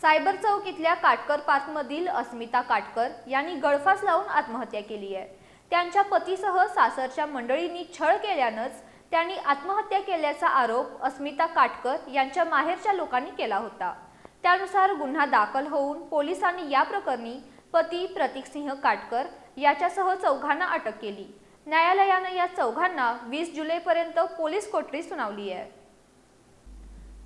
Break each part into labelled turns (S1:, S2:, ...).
S1: Cyber चौक इथल्या काटकर पार्कमधील अस्मिता काटकर यांनी गळफास लावून आत्महत्या केली आहे। त्यांच्या पतीसह सासरच्या मंडळींनी छळ केल्यानंच त्यांनी आत्महत्या केल्याचा आरोप अस्मिता काटकर यांच्या माहेरच्या लोकांनी केला होता। त्यानुसार गुन्हा दाखल होऊन पोलिसांनी या प्रकरणी पती प्रतीकसिंह काटकर याच्यासह चौघांना अटक केली। न्यायालयाने या चौघांना 20 जुलैपर्यंत पोलीस कोठडी सुनावली आहे।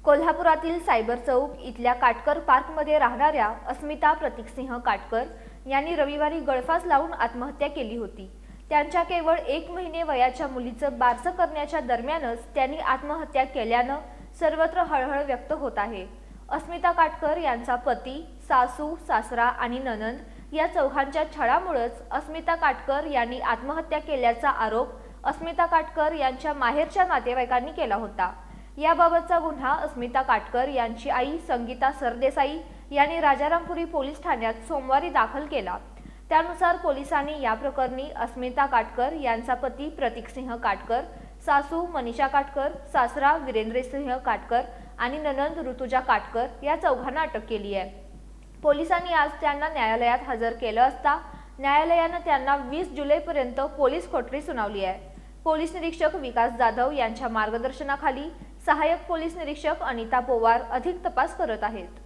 S1: कोल्हापुरातील सायबर चौक इथल्या काटकर पार्कमध्ये राहणाऱ्या अस्मिता प्रतीकसिंह काटकर यांनी रविवारी गळफास लावून आत्महत्या केली होती। त्यांच्या केवळ 1 महिने वयाच्या मुलीचं बारसं करण्याच्या दरम्यानच त्यांनी आत्महत्या केल्यानं सर्वत्र हळहळ व्यक्त होत आहे। अस्मिता काटकर यांचा पती, सासू, सासरा आणि नणंद या चौघांच्या छळामुळेच अस्मिता काटकर यांनी आत्महत्या केल्याचा आरोप अस्मिता काटकर यांच्या माहेरच्या नातेवाईकांनी केला होता। याबाबतचा गुन्हा अस्मिता काटकर यांची आई संगीता सरदेसाई यांनी राजारामपुरी पोलीस ठाण्यात सोमवारी दाखल केला। त्यानुसार पोलिसांनी या प्रकरणी अस्मिता काटकर यांचा पती प्रतीकसिंह काटकर, सासू मनीषा काटकर, सासरा वीरेंद्रसिंह काटकर आणि नणंद ऋतुजा काटकर या चौघांना अटक केली आहे। पोलिसांनी आज त्यांना न्यायालयात हजर केलं असता न्यायालयाने त्यांना 20 जुलैपर्यंत पोलीस कोठडी सुनावली आहे। पोलीस निरीक्षक विकास जाधव यांच्या मार्गदर्शनाखाली सहाय्यक पोलीस निरीक्षक अनिता पोवार अधिक तपास करत आहेत।